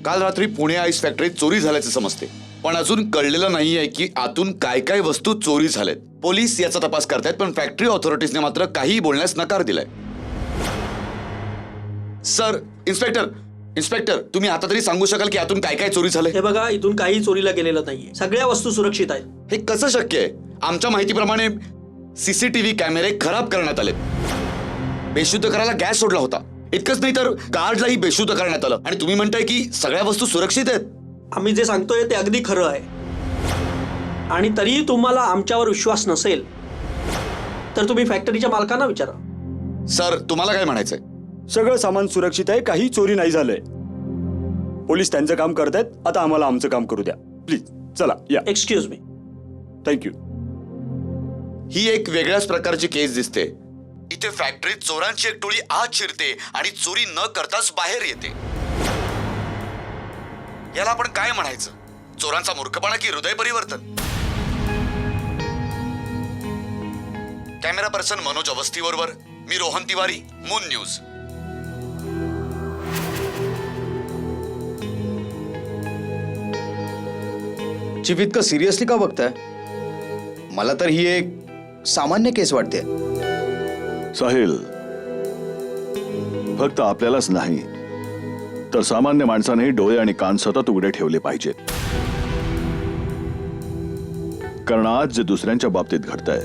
काल रात्री पुणे आईस फॅक्टरीत चोरी झाल्याचे समजते, पण अजून कळलेलं नाहीये की आतून काय काय वस्तू चोरी झाल्यात. पोलीस याचा तपास करतायत, पण फॅक्टरी ऑथॉरिटीजने मात्र काही बोलण्यास नकार दिलाय. सर, इन्स्पेक्टर तुम्ही आता तरी सांगू शकाल की आतून काय काय चोरी झालंय? हे बघा, इथून काही चोरीला गेलेलं नाहीये. सगळ्या वस्तू सुरक्षित आहेत. हे कसं शक्य आहे? आमच्या माहितीप्रमाणे सीसीटीव्ही कॅमेरे खराब करण्यात आले, बेशुद्ध करायला गॅस सोडला होता. इतकंच नाही तर गार्डलाही बेशुद्ध करण्यात आलं, आणि तुम्ही म्हणताय की सगळ्या वस्तू सुरक्षित आहेत. आम्ही जे सांगतोय ते अगदी खरं आहे. आणि तरीही तुम्हाला आमच्यावर विश्वास नसेल तर तुम्ही फॅक्टरीच्या मालकांना विचारा. सर, तुम्हाला काय म्हणायचंय? सगळं सामान सुरक्षित आहे, काही चोरी नाही झालंय. पोलीस त्यांचं काम करतायत, आता आम्हाला आमचं काम करू द्या प्लीज. चला या. Excuse me. थँक्यू. ही एक वेगळ्याच प्रकारची केस दिसते. इथे फॅक्टरीत चोरांची एक टोळी आत शिरते आणि चोरी न करताच बाहेर येते. याला आपण काय म्हणायचं? चोरांचा मूर्खपणा की हृदय परिवर्तन? कॅमेरा पर्सन मनोज अवस्थी बरोबर मी Rohan Tiwari, moon news. Chief, इतकं सिरियसली का बघताय? मला तर ही एक सामान्य केस वाटते. साहिल, फक्त आपल्यालाच नाही तर सामान्य माणसानेही डोळे आणि कान सतत उघडे ठेवले पाहिजेत. कारण आज जे दुसऱ्यांच्या बाबतीत घडतंय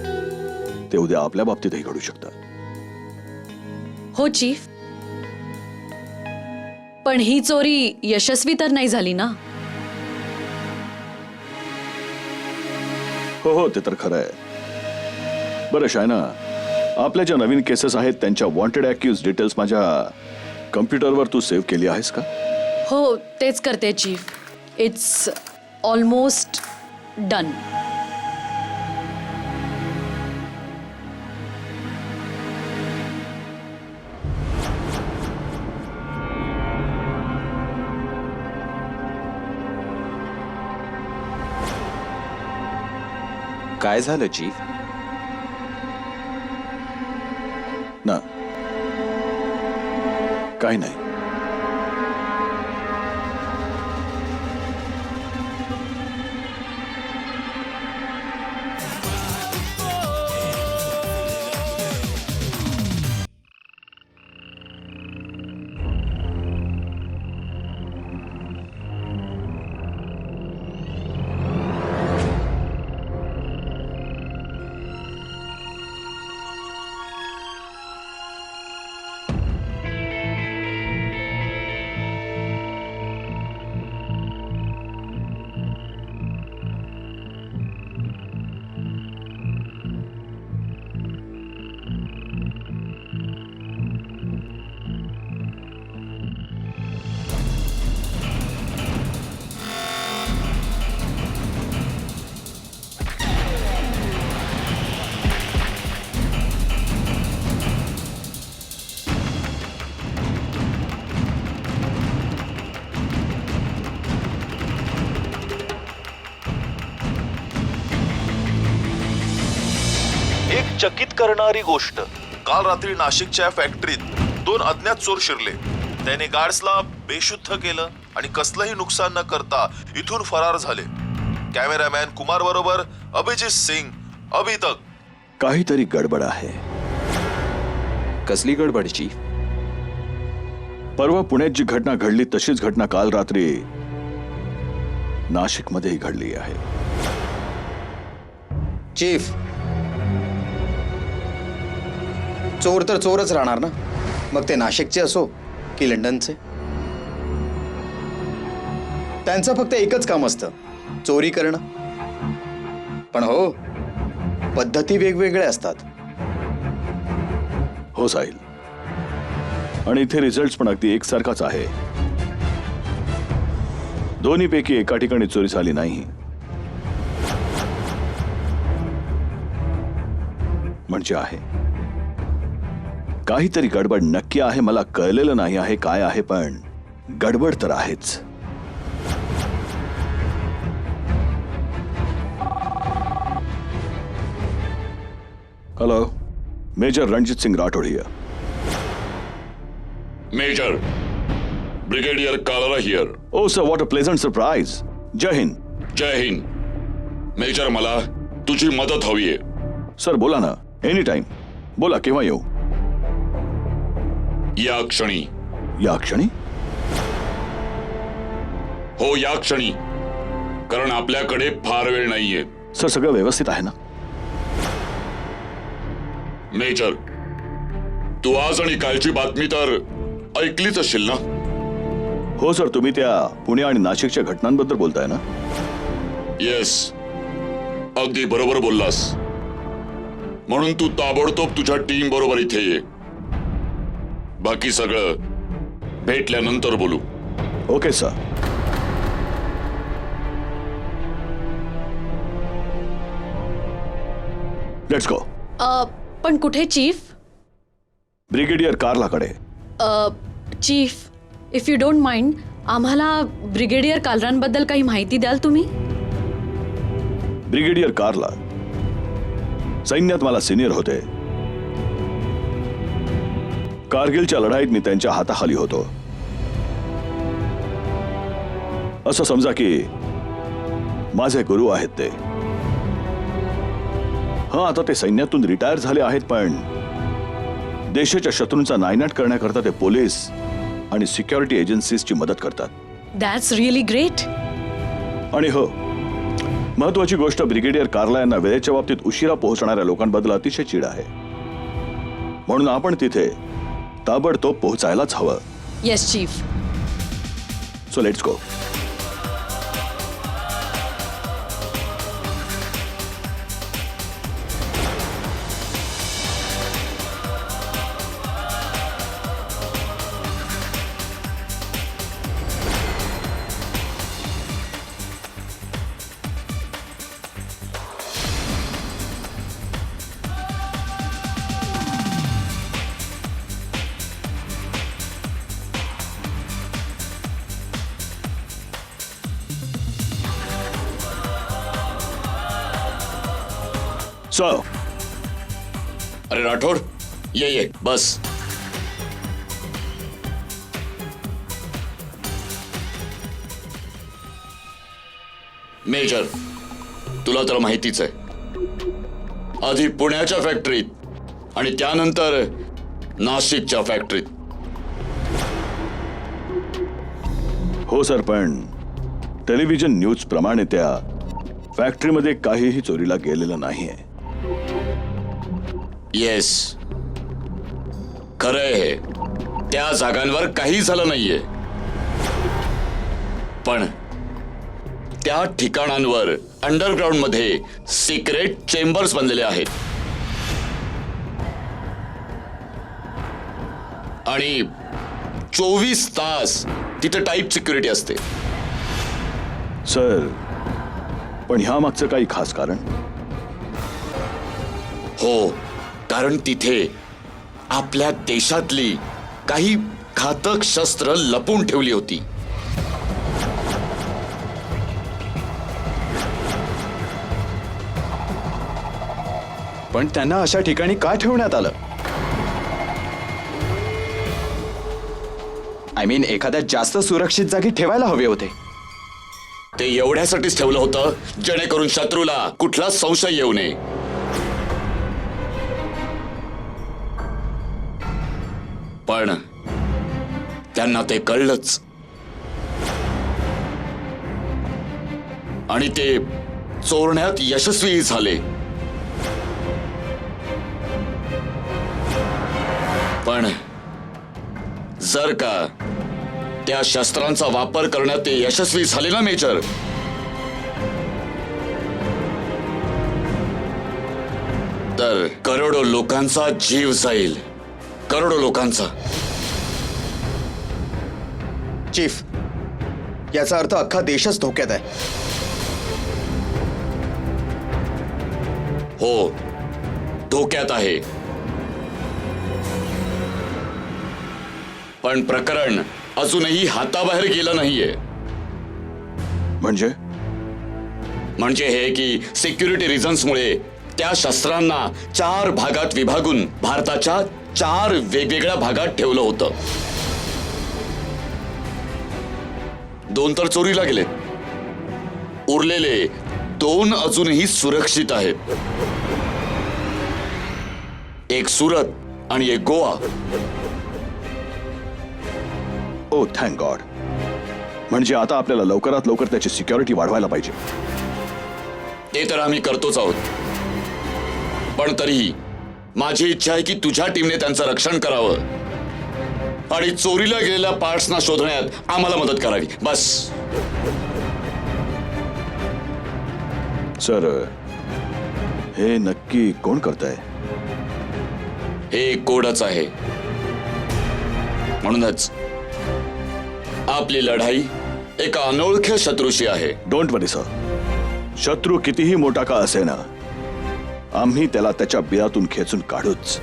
ते उद्या आपल्या बाबतीतही घडू शकतं. हो चीफ, पण ही चोरी यशस्वी तर नाही झाली ना? हो, ते तर खरं आहे. बरं शायना, आपल्या ज्या नवीन केसेस आहेत त्यांच्या वॉन्टेड अॅक्युज डिटेल्स माझ्या कम्प्युटरवर तू सेव्ह केली आहेस का? हो, तेच करते चीफ. It's almost done. काय झालं चीफ? ना, काही नाही. एक चकित करणारी गोष्ट. काल रात्री नाशिकच्या फॅक्टरीत 2 अज्ञात चोर शिरले. त्याने गार्ड्सला बेशुद्ध केलं आणि कसलंही नुकसान न करता इथून फरार झाले. कॅमेरामॅन कुमार बरोबर अभिजित सिंग अभी तक. काहीतरी गडबड आहे. कसली गडबड चीफ? परवा पुण्यात जी घटना घडली तशीच घटना काल रात्री नाशिकमध्येही घडली आहे. चीफ, चोर तर चोरच राहणार ना, मग ते नाशिकचे असो की लंडनचे. त्यांचं फक्त एकच काम असतं, चोरी करणं. पण हो, पद्धती वेगवेगळ्या असतात. हो साहिल, आणि इथे रिझल्ट पण अगदी एकसारखाच आहे. दोन्हीपैकी एका ठिकाणी चोरी झाली नाही, म्हणजे आहे. काहीतरी गडबड नक्की आहे. मला कळलेलं नाही आहे काय आहे, पण गडबड तर आहेच. Hello, major Ranjit Singh Rathod here. Major, brigadier Kalra here. Oh sir, what a pleasant surprise. जय हिंद. जय हिंद. मेजर, मला तुझी मदत हवीये. सर बोला ना, एनी टाइम. बोला, केव्हा येऊ? या क्षणी. या क्षणी? हो, या क्षणी. कारण आपल्याकडे फार वेळ नाहीये. सर सगळं व्यवस्थित आहे ना? मेजर, तू आज आणि कालची बातमी तर ऐकलीच असशील ना? हो सर, तुम्ही त्या पुणे आणि नाशिकच्या घटनांबद्दल बोलताय ना? येस, अगदी बरोबर बोललास. म्हणून तू ताबडतोब तुझ्या टीम बरोबर इथे ये. बाकी सगळं भेटल्यानंतर बोलू. Okay sir. Let's go. पण कुठे चीफ? ब्रिगेडियर कार्लाकडे. Chief, if you don't mind, आम्हाला ब्रिगेडियर कालरांबद्दल काही माहिती द्याल तुम्ही? ब्रिगेडियर कार्ला सैन्यात मला सिनियर होते. कारगिलच्या लढाईत मी त्यांच्या हाताखाली होतो. असं समजा की माझे गुरु आहेत ते. हा, आता ते सैन्यातून रिटायर झाले आहेत, पण देशाच्या शत्रूंचा नायनाट करण्याकरता ते पोलीस आणि सिक्युरिटी एजन्सीजची मदत करतात. That's really great. आणि हो, महत्वाची गोष्ट, ब्रिगेडियर कार्ला यांना वेळेच्या बाबतीत उशिरा पोहोचणाऱ्या लोकांबद्दल अतिशय चीड आहे. म्हणून आपण तिथे ताबडतोब पोहोचायलाच हवं. Yes chief. So let's go. So अरे राठोड, ये बस. मेजर, तुला तर माहितीच आहे, आधी पुण्याच्या फॅक्टरीत आणि त्यानंतर नाशिकच्या फॅक्टरीत. हो सर, पण टेलिव्हिजन न्यूज प्रमाणे त्या फॅक्टरीमध्ये काहीही चोरीला गेलेलं नाहीये. येस, खरंय हे. त्या जागांवर काही झालं नाहीये, पण त्या ठिकाणांवर अंडरग्राऊंड मध्ये सिक्रेट चेंबर्स बनलेले आहेत. आणि 24 तास तिथे टाईट सिक्युरिटी असते. सर, पण ह्या मागचं काही खास कारण? हो, कारण तिथे आपल्या देशातली काही घातक शस्त्र लपून ठेवली होती. पण त्यांना अशा ठिकाणी का ठेवण्यात आलं? आय मीन, एखाद्या जास्त सुरक्षित जागी ठेवायला हवे होते. ते एवढ्यासाठीच ठेवलं होतं जेणेकरून शत्रूला कुठला संशय येऊ नये. पण त्यांना ते कळलंच आणि ते चोरण्यात यशस्वी झाले. पण जर का त्या शस्त्रांचा वापर करण्यात ते यशस्वी झाले ना मेजर, तर करोडो लोकांचा जीव जाईल. करोडो लोकांचा. चीफ, याचा अर्थ अख्खा देशच धोक्यात आहे. हो, धोक्यात आहे. पण प्रकरण अजूनही हाताबाहेर गेलं नाहीये. म्हणजे हे की सिक्युरिटी रिझन्समुळे त्या शस्त्रांना 4 भागात विभागून भारताच्या 4 वेगवेगळ्या भागात ठेवलं होतं. 2 तर चोरीला गेले, उरलेले 2 अजूनही सुरक्षित आहेत. एक सुरत आणि एक गोवा. ओ थँक गॉड. म्हणजे आता आपल्याला लवकरात लवकर त्याची सिक्युरिटी वाढवायला पाहिजे. ते तर आम्ही करतोच आहोत, पण तरीही माझी इच्छा आहे की तुझ्या टीमने त्यांचं रक्षण करावं आणि चोरीला गेलेल्या पार्ट्सना शोधण्यात आम्हाला मदत करावी. बस. सर, हे नक्की कोण करतंय? हे कोडच आहे. म्हणूनच आपली लढाई एका अनोळख्या शत्रूशी आहे. Don't worry sir. शत्रू कितीही मोठा का असेना, आम्ही त्याला त्याच्या बिळातून खेचून काढूच.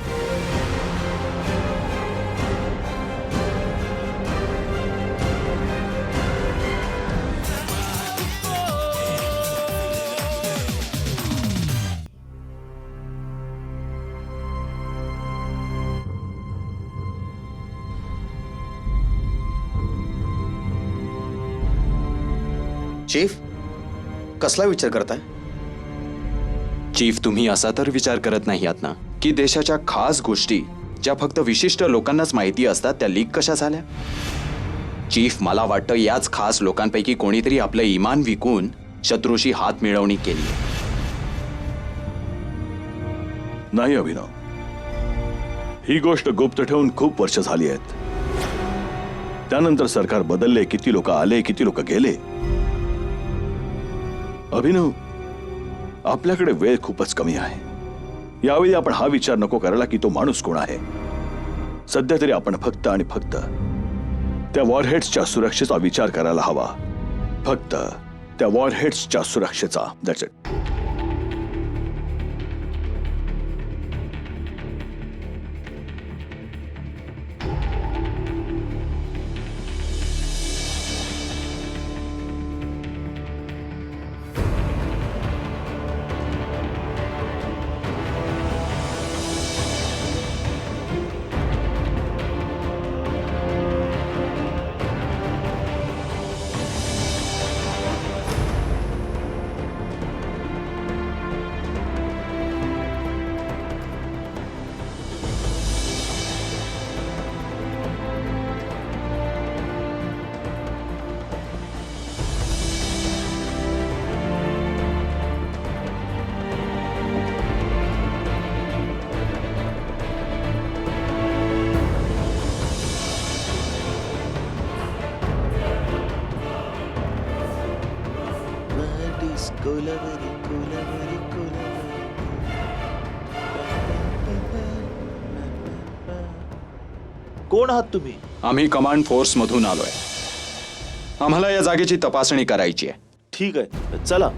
चीफ, कसला विचार करताय? चीफ, तुम्ही असा तर विचार करत नाही आहात ना की देशाच्या खास गोष्टी ज्या फक्त विशिष्ट लोकांनाच माहिती असतात त्या लीक कशा झाल्या? चीफ, मला वाटतं याच खास लोकांपैकी कोणीतरी आपलं इमान विकून शत्रूशी हात मिळवणी केली. नाही अभिनव, ही गोष्ट गुप्त ठेवून खूप वर्ष झाली आहेत. त्यानंतर सरकार बदलले, किती लोक आले, किती लोक गेले. अभिनव, आपल्याकडे वेळ खूपच कमी आहे. यावेळी आपण हा विचार नको करायला की तो माणूस कोण आहे. सध्या तरी आपण फक्त आणि फक्त त्या वॉरहेड्सच्या सुरक्षेचा विचार करायला हवा. फक्त त्या वॉरहेड्सच्या सुरक्षेचा. That's it. कोण आहात तुम्ही? आम्ही कमांड फोर्स मधून आलोय. आम्हाला या जागेची तपासणी करायची आहे. ठीक आहे, चला.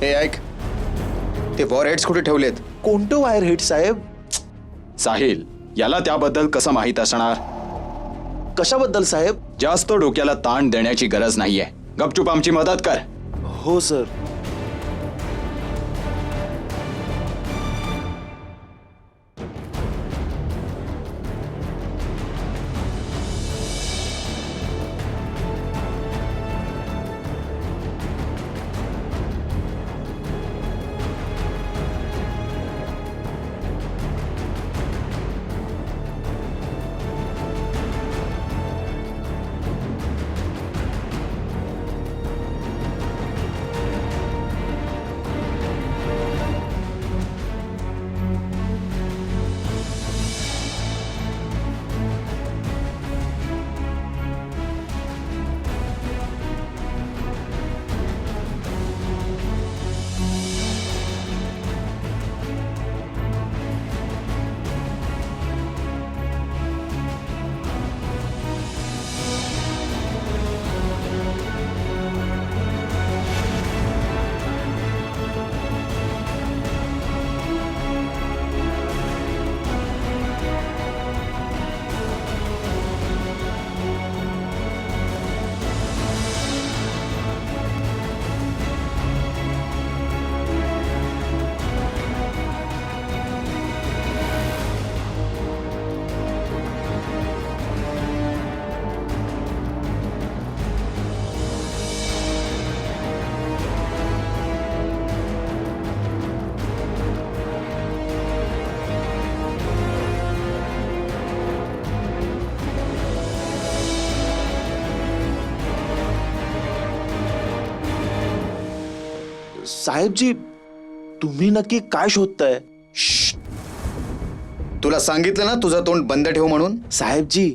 हे ऐक, ते वॉरहेड्स कुठे ठेवलेत? कोणतं वायर हेड साहेब? साहिल, याला त्याबद्दल कसं माहीत असणार? कशाबद्दल साहेब? जास्त डोक्याला ताण देण्याची गरज नाहीये. गपचूप आमची मदत कर. हो सर. साहेबजी तुम्ही नक्की काय शोधताय? तुला सांगितलं ना तुझं तोंड बंद ठेव म्हणून. साहेबजी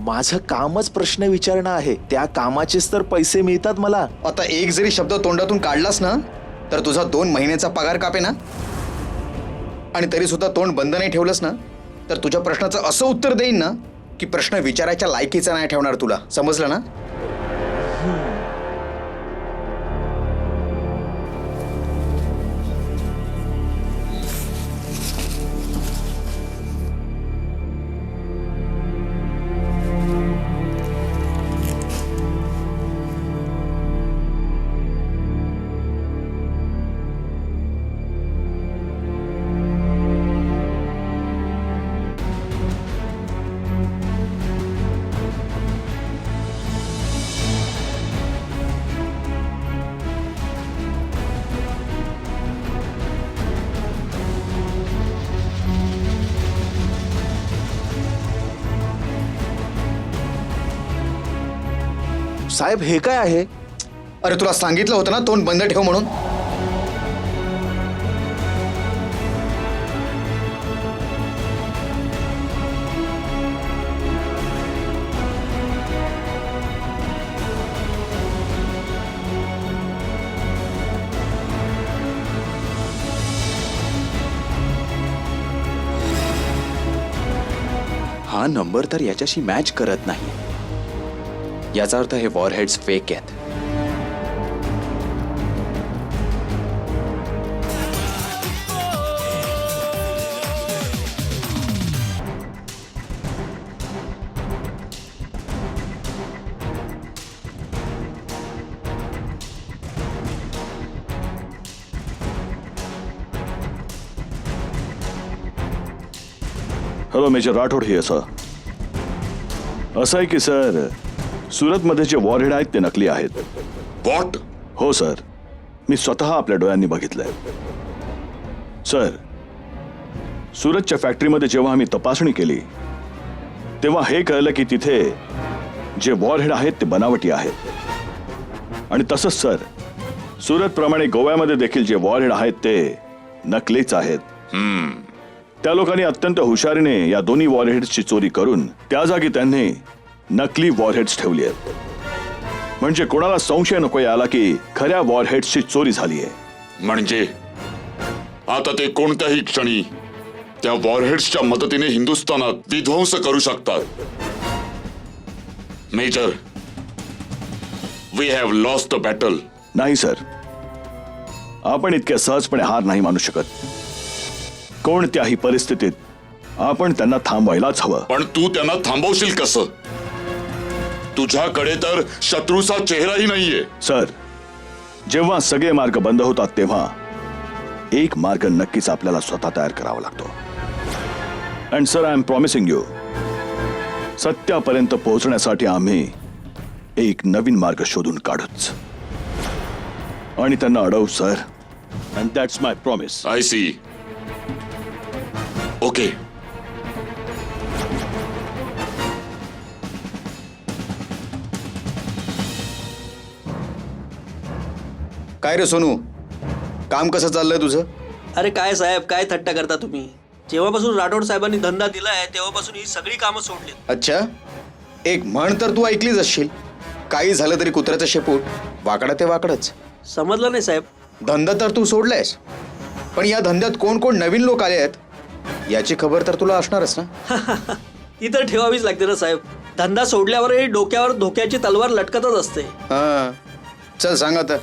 माझं कामच प्रश्न विचारणं आहे. त्या कामाचेच तर पैसे मिळतात मला. आता एक जरी शब्द तोंडातून काढलास ना तर तुझा 2 महिन्याचा पगार कापे ना. आणि तरी सुद्धा तोंड बंद नाही ठेवलंस ना तर तुझ्या प्रश्नाचं असं उत्तर देईन ना की प्रश्न विचारायच्या लायकीचा नाही ठेवणार तुला. समजलं ना? साहेब हे काय आहे? अरे तुला सांगितलं होतं ना तोंड बंद ठेव म्हणून. हा नंबर तर याच्याशी मॅच करत नाही. याचा अर्थ हे वॉरहेड्स फेक आहेत. हॅलो मेजर राठोड हे असं आहे की सर सुरतमध्ये जे वॉरहेड आहेत ते नकली आहेत. व्हॉट? हो सर, मी स्वतः आपल्या डोळ्यांनी बघितलंय. सर, सुरतच्या फॅक्टरीमध्ये जेव्हा आम्ही तपासणी केली तेव्हा हे कळलं की तिथे जे वॉरहेड आहेत ते बनावटी आहेत. आणि तसंच सर, सुरतप्रमाणे गोव्यामध्ये देखील जे वॉरहेड आहेत ते नकलीच आहेत. त्या लोकांनी अत्यंत हुशारीने या दोन्ही वॉरहेड्सची चोरी करून त्या जागी त्यांनी नकली वॉरहेड्स ठेवली आहेत. म्हणजे कोणाला संशय नको यायला की खऱ्या वॉरहेड्सची चोरी झाली आहे. म्हणजे आता ते कोणत्याही क्षणी त्या वॉरहेड्सच्या मदतीने हिंदुस्थानात विध्वंस करू शकतात. Major, we have lost the battle. नाही सर, आपण इतक्या सहजपणे हार नाही मानू शकत. कोणत्याही परिस्थितीत आपण त्यांना थांबवायलाच हवं. पण तू त्यांना थांबवशील कसं? तुझ्याकडे तर शत्रूचा चेहराही नाहीये. सर, जेव्हा सगळे मार्ग बंद होतात तेव्हा एक मार्ग नक्कीच आपल्याला स्वतः तयार करावा लागतो. And sir, I am promising you, सत्यापर्यंत पोहोचण्यासाठी आम्ही एक नवीन मार्ग शोधून काढूच आणि त्यांना अडवू sir. And that's my promise. I see. Okay. काय रे सोनू, काम कसं चाललंय तुझं? अरे काय साहेब, काय थट्टा करता तुम्ही? जेव्हापासून राठोड साहेबांनी धंदा दिलाय तेव्हापासून ही सगळी कामं सोडली. अच्छा, एक म्हण तर तू ऐकलीच असशील, काही झालं तरी कुत्र्याचं शेपूट वाकडा ते वाकडच. समजलं नाही साहेब? धंदा तर तू सोडलायस, पण या धंद्यात कोण कोण नवीन लोक आले आहेत याची खबर तर तुला असणारच ना. ती तर ठेवावीच लागते ना साहेब. धंदा सोडल्यावरही डोक्यावर धोक्याची तलवार लटकतच असते. हा, चल सांग आता.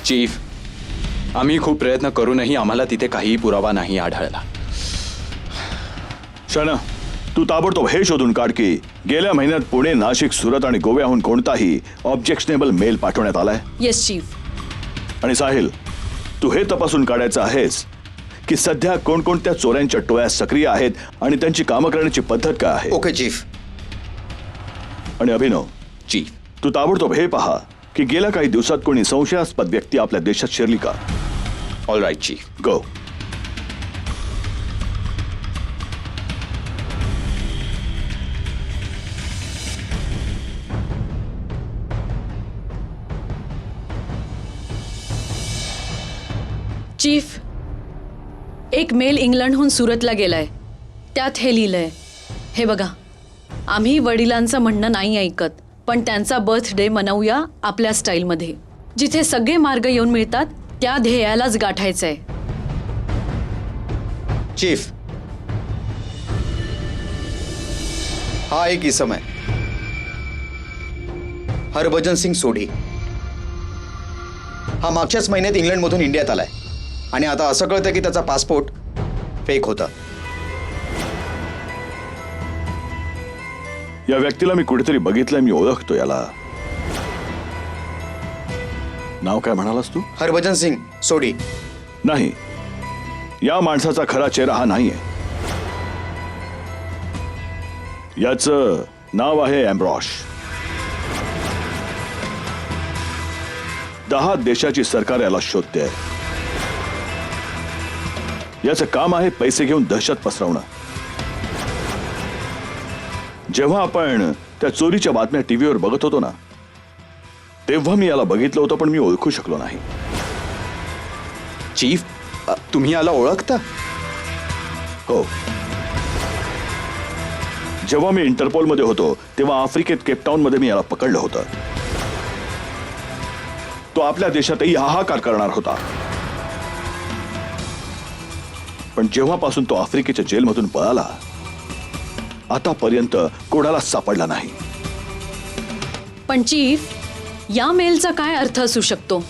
चीफ, आम्ही खूप प्रयत्न करूनही आम्हाला तिथे काहीही पुरावा नाही आढळला. शाना, तू ताबडतोब हे शोधून काढ की गेल्या महिन्यात पुणे, नाशिक, सुरत आणि गोव्याहून कोणताही ऑब्जेक्शनेबल मेल पाठवण्यात आलाय. Yes chief. आणि साहिल, तू हे तपासून काढायचं आहेस की सध्या कोणकोणत्या चोऱ्यांच्या टोळ्या सक्रिय आहेत आणि त्यांची कामं करण्याची पद्धत काय आहे. Okay chief. आणि अभिनव, चीफ, तू ताबडतोब हे पहा की गेल्या काही दिवसात कोणी संशयास्पद व्यक्ती आपल्या देशात शिरली का. All right chief. Go. Chief, एक मेल इंग्लंडहून सुरतला गेलाय. त्यात हे लिहिलंय, हे बघा, आम्ही वडिलांचं म्हणणं नाही ऐकत, पण त्यांचा बर्थडे मनवूया आपल्या स्टाईलमध्ये. जिथे सगळे मार्ग येऊन मिळतात त्या ध्येयालाच गाठायचंय. चीफ, हा एक इसम आहे, हरभजन सिंग सोढी. हा मागच्याच महिन्यात इंग्लंडमधून इंडियात आलाय आणि आता असं कळतं की त्याचा पासपोर्ट फेक होता. या व्यक्तीला मी कुठेतरी बघितलंय, मी ओळखतो याला. नाव काय म्हणालास तू. हरभजन सिंग सोढी. नाही, या माणसाचा खरा चेहरा हा नाहीये. याचं नाव आहे एम्ब्रॉश. 10 देशाची सरकार याला शोधते. याचं काम आहे पैसे घेऊन दहशत पसरवणं. जेव्हा आपण त्या चोरीच्या बातम्या टीव्हीवर बघत होतो ना, तेव्हा मी याला बघितलं होतं, पण मी ओळखू शकलो नाही. चीफ, तुम्ही याला ओळखता. हो, जेव्हा मी इंटरपोलमध्ये होतो तेव्हा आफ्रिकेत केपटाऊनमध्ये मी याला पकडलं होतं. तो आपल्या देशातही हाहाकार करणार होता, पण जेव्हापासून तो आफ्रिकेच्या जेलमधून पळाला आतापर्यंत कोणालाच सापडला नाही. पण चीफ, या मेलचा काय अर्थ असू शकतो.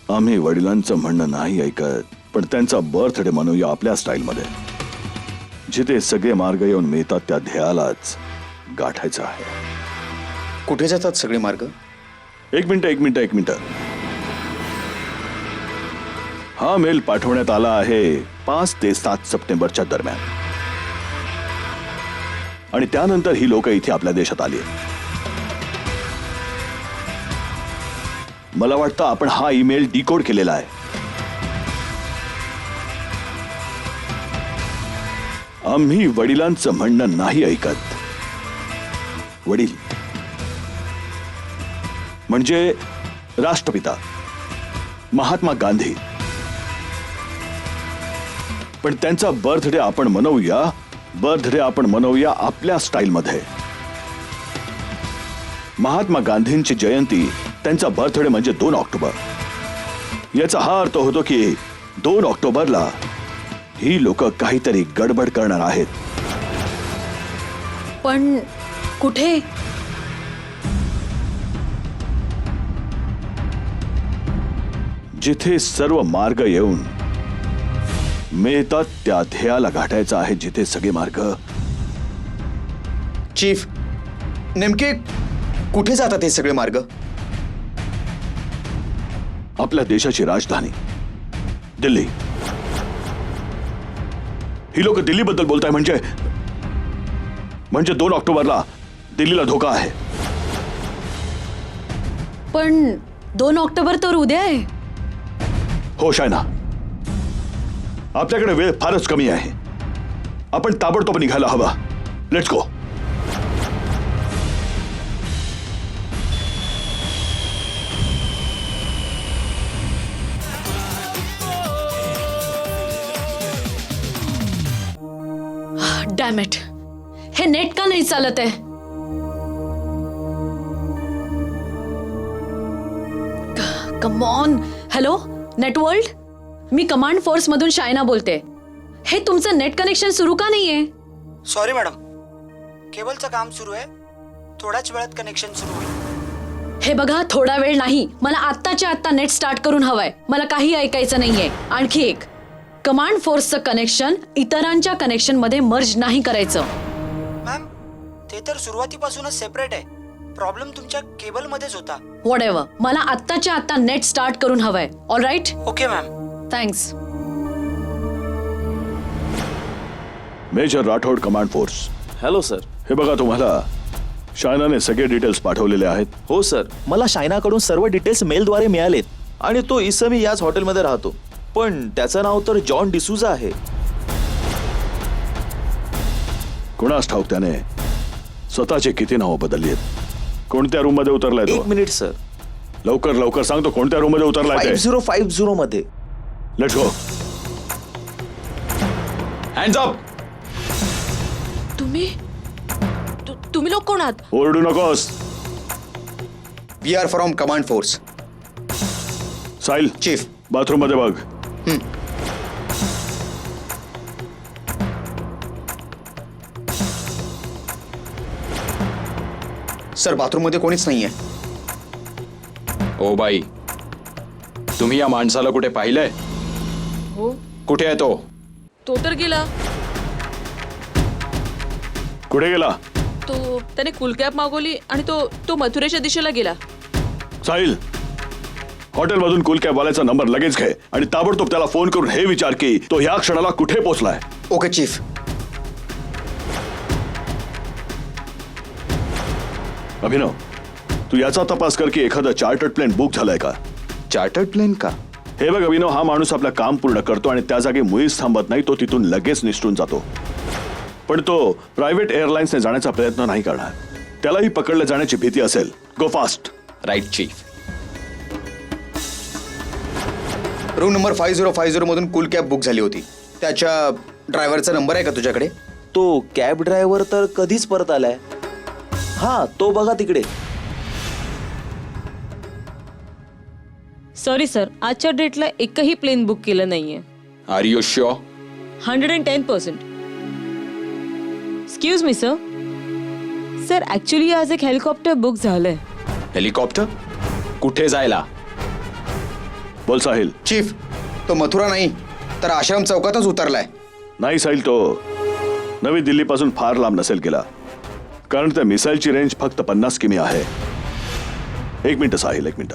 आम्ही वडिलांचं म्हणणं नाही ऐकत, पण त्यांचा बर्थडे मनवूया आपल्या स्टाईलमध्ये. जिथे सगळे मार्ग येऊन मिळतात त्या ध्येयालाच गाठायचं आहे. कुठे जातात सगळे मार्ग. एक मिनिट. हा मेल पाठवण्यात आला आहे 5 ते 7 सप्टेंबरच्या दरम्यान आणि त्यानंतर ही लोक इथे आपल्या देशात आली. मला वाटतं आपण हा ईमेल डिकोड केलेला आहे. आम्ही वडिलांचं म्हणणं नाही ऐकत. वडील म्हणजे राष्ट्रपिता महात्मा गांधी. पण त्यांचा बर्थडे आपण मनवूया आपल्या स्टाईलमध्ये. महात्मा गांधींची जयंती, त्यांचा बर्थडे म्हणजे 2 ऑक्टोबर. याचा हा अर्थ होतो की 2 ऑक्टोबरला ही लोक काहीतरी गडबड करणार आहेत. पण कुठे. जिथे सर्व मार्ग येऊन मिळतात त्या ध्येयाला गाठायचं आहे. जिथे सगळे मार्ग. चीफ, नेमके कुठे जातात हे सगळे मार्ग. आपल्या देशाची राजधानी दिल्ली. ही लोक दिल्लीबद्दल बोलताय म्हणजे 2 ऑक्टोबरला दिल्लीला धोका आहे. पण 2 ऑक्टोबर तर उद्या आहे. हो शायना, आपल्याकडे वेळ फारच कमी आहे. आपण ताबडतोब निघायला हवा. Let's go. डॅम इट, हे नेट का नाही चालत आहे. Come on. हॅलो नेटवर्ल्ड, मी कमांड फोर्स मधून शायना बोलते. हे तुमचं नेट कनेक्शन सुरू का नाहीये. सॉरी मॅडम, केबलचं काम सुरू आहे, थोड्याच वेळात कनेक्शन सुरू होईल. हे बघा, थोडा वेळ नाही, मला आत्ताच्या आत्ता नेट स्टार्ट करून हवंय. मला काही ऐकायचं नाहीये. आणखी एक, कमांड फोर्सचं कनेक्शन इतरांच्या कनेक्शन मध्ये मर्ज नाही करायचं. मॅम, ते तर सुरुवातीपासूनच सेपरेट आहे. प्रॉब्लेम तुमच्या केबलमध्येच होता. व्हॉटएव्हर, मला आत्ताच्या आत्ता नेट स्टार्ट करून हवंय. All right, okay ma'am. Thanks. Major Rathod, command force. Hello sir. हे बघा, तुम्हाला शायनाने सगळे डिटेल्स पाठवलेले आहेत. हो सर, मला शायनाकडून सर्व डिटेल्स मेलद्वारे मिळालेत आणि तो इसमी याच हॉटेलमध्ये राहतो, पण त्याचं नाव तर जॉन डिसूजा आहे. कुणास ठाऊक त्याने स्वतःची किती नावं बदलली आहेत. कोणत्या रूम मध्ये उतरलाय तो? 1 मिनिट सर. लवकर लवकर सांगतो, कोणत्या रूम मध्ये उतरलाय ते? 5050 मध्ये. Let's go. Hands up. तुम्ही लोक कोण आहात? ओरडू नकोस. We are from command force. Sahil, chief. Bathroom मध्ये बघ. सर, बाथरूम मध्ये कोणीच नाहीये. ओ बाई, तुम्ही या माणसाला कुठे पाहिलंय? हो. कुठे आहे तो? तो तर गेला. कुठे गेला? तो त्याने कूल कॅब मागवली आणि तो मथुरेच्या दिशेला गेला. साहिल, हॉटेलमधून कूल कॅब वाल्याचा नंबर लगेच घे आणि ताबडतोब त्याला फोन करून हे विचार की तो ह्या क्षणाला कुठे पोहोचलाय. Okay chief. अभिनव, तू याचा तपास कर की एखादा चार्टर्ड प्लेन बुक झालाय का. चार्टर्ड प्लेन का? हे बघ अभिनव, हा माणूस आपलं काम पूर्ण करतो आणि त्या जागी मुळीच थांबत नाही. तो तिथून लगेच निसटून जातो, पण तो प्रायव्हेट एअरलाइन्सने जाण्याचा प्रयत्न नाही करणार. त्यालाही पकडले जाण्याची भीती असेल. Go fast. Right chief. Room number 5050 मधून कूल कॅब बुक झाली होती. त्याच्या ड्रायव्हरचा नंबर आहे का तुझ्याकडे? तो कॅब ड्रायव्हर तर कधीच परत आलाय. हा, तो बघा तिकडे. सॉरी सर, आजच्या डेटला एकही प्लेन बुक केलं नाहीये. Are you sure? 110%. Excuse me sir. Sir, actually आज एक हेलिकॉप्टर बुक झालंय. हेलिकॉप्टर? कुठे जायला? बोल साहिल. चीफ, तो मथुरा नाही तर आश्रम चौकातच उतरलाय. नाही साहिल, तो नवी दिल्लीपासून फार लांब नसेल गेला, कारण त्या मिसाईलची रेंज फक्त 50 किमी आहे. 1 मिनिट साहिल, 1 मिनिट.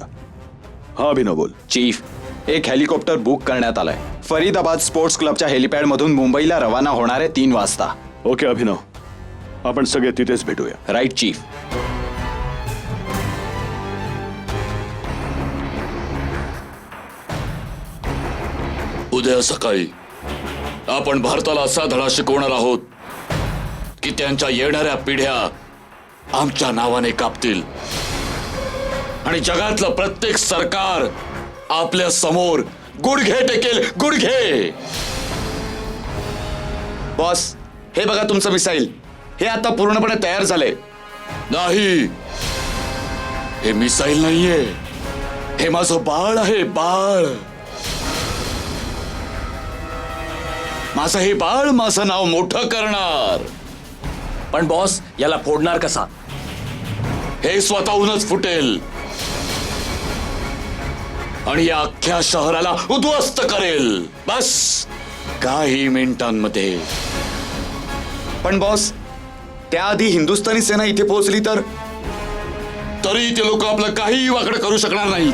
हा अभिनव, बोल. चीफ, एक हेलिकॉप्टर बुक करण्यात आलाय. फरीदाबाद स्पोर्ट्स क्लबच्या हेलिपॅड मधून मुंबईला रवाना होणार आहे 3 वाजता. ओके अभिनव, आपण सगळे तिथेच भेटूया. Right chief. उद्या सकाळी आपण भारताला असा धडा शिकवणार आहोत की त्यांच्या येणाऱ्या पिढ्या आमच्या नावाने कापतील आणि जगातलं प्रत्येक सरकार आपल्या समोर गुडघे टेकेल, गुडघे. बॉस, हे बघा तुमचं मिसाईल. हे आता पूर्णपणे तयार झालंय. नाही, हे मिसाईल नाहीये, हे माझं बाळ आहे. बाळ. माझं हे बाळ माझं नाव मोठं करणार. पण बॉस, याला फोडणार कसा? हे स्वतःहूनच फुटेल आणि या अख्ख्या शहराला उद्ध्वस्त करेल. बस काही मिनिटांमध्ये. पण बॉस, त्याआधी हिंदुस्थानी सेना इथे पोहोचली तर तरी ते लोक आपलं काहीही वाकडं करू शकणार नाही,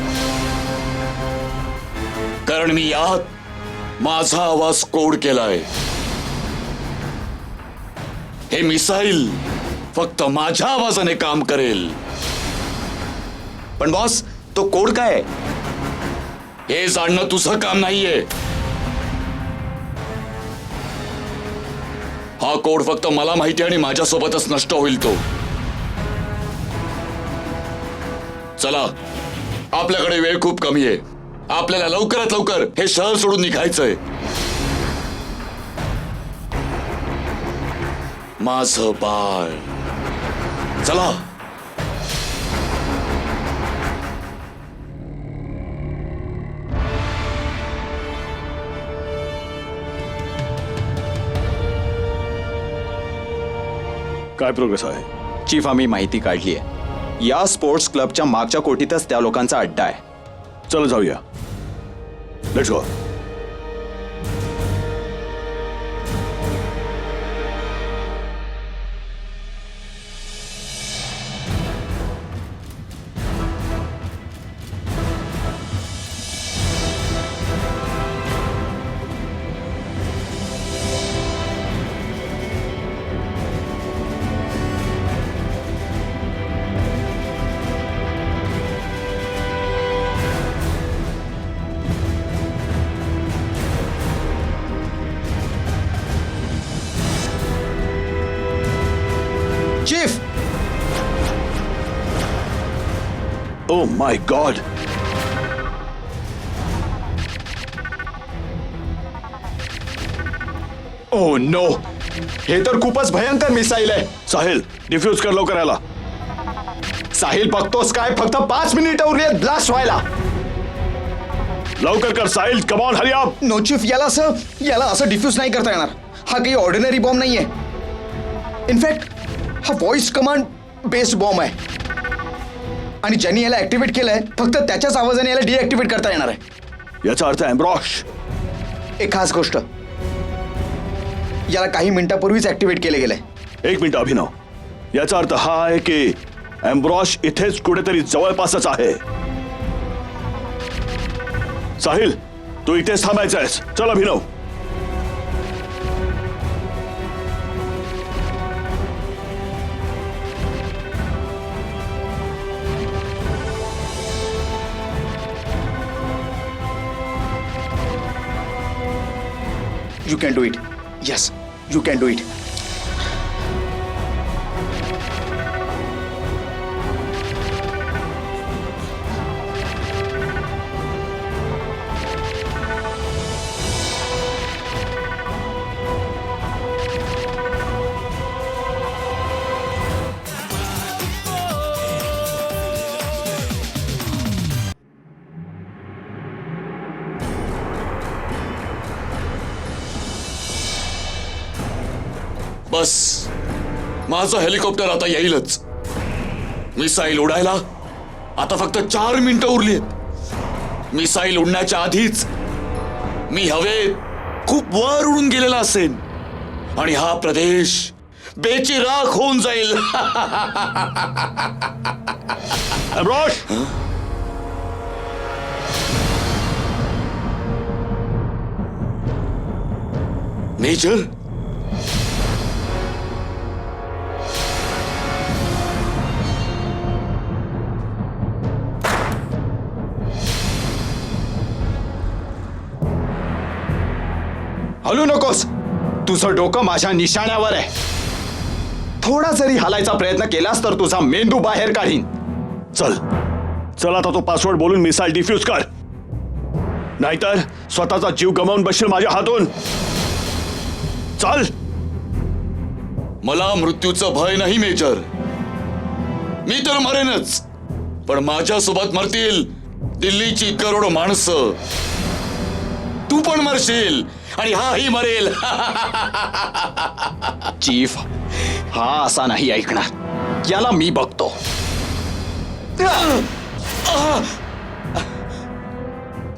कारण मी यात माझा आवाज कोड केलाय. हे मिसाईल फक्त माझ्या आवाजाने काम करेल. पण बॉस, तो कोड काय आहे हे जाणणं तुझं काम नाहीये. हा कोड फक्त मला माहिती आणि माझ्यासोबतच नष्ट होईल तो. चला, आपल्याकडे वेळ खूप कमी आहे. आपल्याला लवकरात लवकर हे शहर सोडून निघायचंय. माझं बाळ. चला. काय प्रोग्रेस आहे? चीफ आम्ही माहिती काढली आहे. या स्पोर्ट्स क्लबच्या मागच्या कोठीतच त्या लोकांचा अड्डा आहे. चला जाऊया. Let's go. Chief, oh my god. Oh no, हे तर खूपच भयंकर मिसाईल आहे. साहिल, डिफ्यूज कर लवकर याला. साहिल बघतोस काय, फक्त 5 मिनिटं उरली आहेत ब्लास्ट व्हायला. लवकर कर Sahil, come on hurry up. No chief, याला असं डिफ्यूज नाही करता येणार. हा काही ऑर्डिनरी बॉम्ब नाहीये. इनफॅक्ट हा व्हॉइस कमांड बेस्ड बॉम्ब आहे आणि ज्यांनी याला ऍक्टिव्हेट केलंय फक्त त्याच्याच आवाजाने याला डिऍक्टिव्हेट करता येणार आहे. याचा अर्थ एम्ब्रॉश. एक खास गोष्ट, याला काही मिनिटापूर्वीच ऍक्टिव्हेट केले गेलंय. 1 मिनिट अभिनव. याचा अर्थ हा आहे की एम्ब्रॉश इथेच कुठेतरी जवळपासच आहे. साहिल, तू इथेच थांबायचा आहेस. चल अभिनव. You can do it. Yes, you can do it. बस, माझं हेलिकॉप्टर आता येईलच. मिसाईल उडायला आता फक्त 4 मिनिटं उरली आहेत. मिसाईल उडण्याच्या आधीच मी हवेत खूप वर उडून गेलेला असेन आणि हा प्रदेश बेचिराख होऊन जाईल. एम्ब्रॉश, मेजर, हलू नकोस. तुझं डोकं माझ्या निशाण्यावर आहे. थोडा जरी हालायचा प्रयत्न केलास तर तुझा मेंदू बाहेर काढीन. चल चल, आता तो पासवर्ड बोलून मिसाईल डिफ्यूज कर, नाहीतर स्वतःचा जीव गमावून बसशील माझ्या हातून. चल. मला मृत्यूचं भय नाही मेजर. मी तर मरेनच, पण माझ्यासोबत मरतील दिल्लीची करोडो माणसं. तू पण मरशील आणि हाही मरेल. चीफ, हा असा नाही ऐकणार. याला मी बघतो.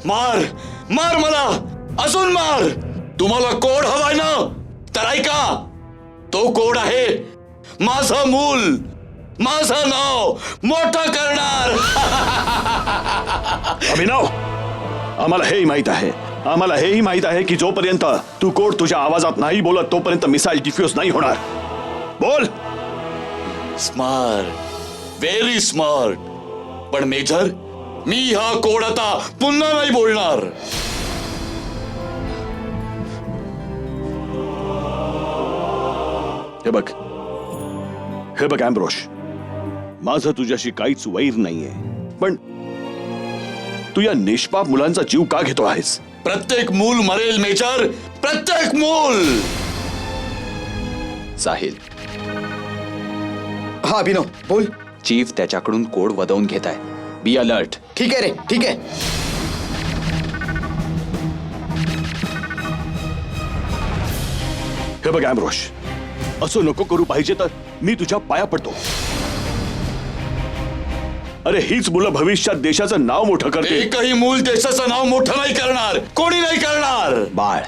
मार मार मला, अजून मार. तुम्हाला कोड हवाय ना, तर ऐका. तो कोड आहे माझं मूल, माझं नाव मोठं करणार. अभिनव, आम्हाला हेही माहित आहे, आम्हाला हेही माहित आहे की जोपर्यंत तू कोड तुझ्या आवाजात नाही बोलत तोपर्यंत मिसाईल डिफ्यूज नाही होणार. बोल. Smart, very smart. पण मेजर, मी हा कोड आता पुन्हा नाही बोलणार. हे बघ एम्ब्रोश, माझं तुझ्याशी काहीच वैर नाहीये, पण तू या निष्पाप मुलांचा जीव का घेतो आहेस? प्रत्येक मूल मरेल मेजर, प्रत्येक मूल. साहिल, हा अभिनव बोल. चीफ त्याच्याकडून कोड वदवून घेत आहे. Be alert. ठीक आहे रे, ठीक आहे. हे बघ एम्ब्रोश, असं नको करू. पाहिजे तर मी तुझ्या पाया पडतो. अरे हीच मुलं भविष्यात देशाचं नाव मोठं करतील. एकही मूल देशाचं नाव मोठं नाही करणार, कोणी नाही करणार. बाळ,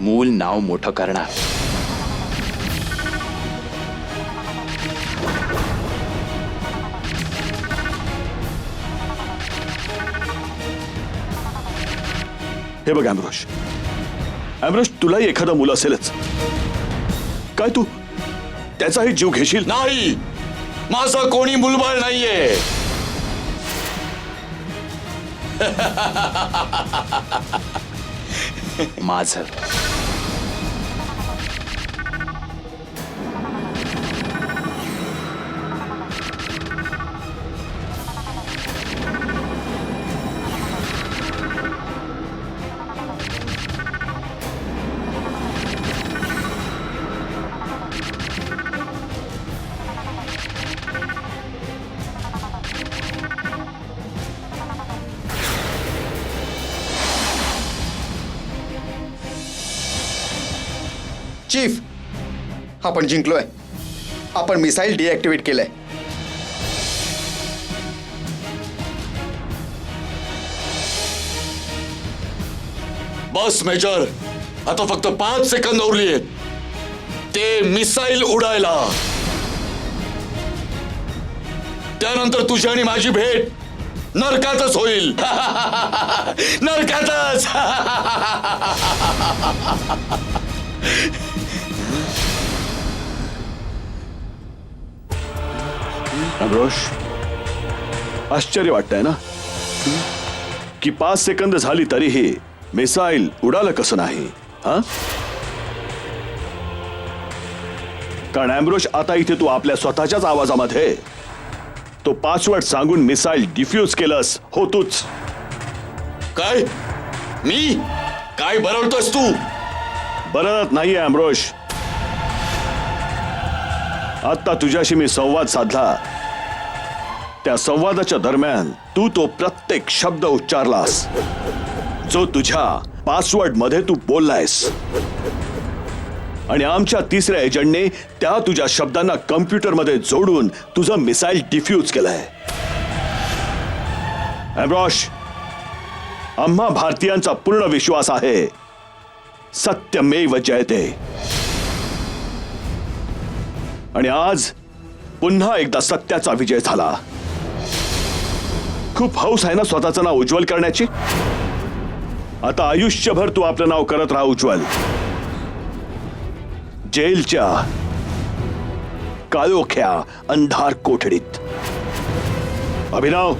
मूल नाव मोठं करणार. हे बघ अमरोश, अमरोश तुलाही एखादं मुलं असेलच. काय तू त्याचाही जीव घेशील? नाही, माझं कोणी मुलबाळ नाहीये. माझं. चीफ, आपण जिंकलोय. आपण मिसाईल डिॲक्टिव्हेट केलंय. बस मेजर, आता फक्त 5 सेकंद उरली आहेत ते मिसाईल उडायला. त्यानंतर तुझी आणि माझी भेट नरकातच होईल. नरकातच. अमरोश, आश्चर्य वाटतंय ना की 5 सेकंद झाली तरीही मिसाईल उडालं कसं नाही? हा, कारण अमरोश आता इथे तू आपल्या स्वतःच्याच आवाजामध्ये तो पासवर्ड सांगून मिसाईल डिफ्यूज केलंस. हो तूच. काय? मी काय बरळतोस तू? बरत नाहीये अमरोश. आता तुझ्याशी मी संवाद साधला, त्या संवादाच्या दरम्यान तू तो प्रत्येक शब्द उच्चारलास जो तुझ्या पासवर्ड मध्ये तू बोललायस, आणि आमच्या तिसऱ्या एजंटने त्या तुझ्या शब्दांना कम्प्युटरमध्ये जोडून तुझं मिसाईल डिफ्यूज केलंय. अमरोश, आम्हा भारतीयांचा पूर्ण विश्वास आहे, सत्यमेव जयते. आणि आज पुन्हा एकदा सत्याचा विजय झाला. खूप हौस आहे ना स्वतःचं नाव उज्ज्वल करण्याची? आता आयुष्यभर तू आपलं नाव करत राहा उज्ज्वल. जेलच्या काळोख्या अंधार कोठडीत. अभिनव,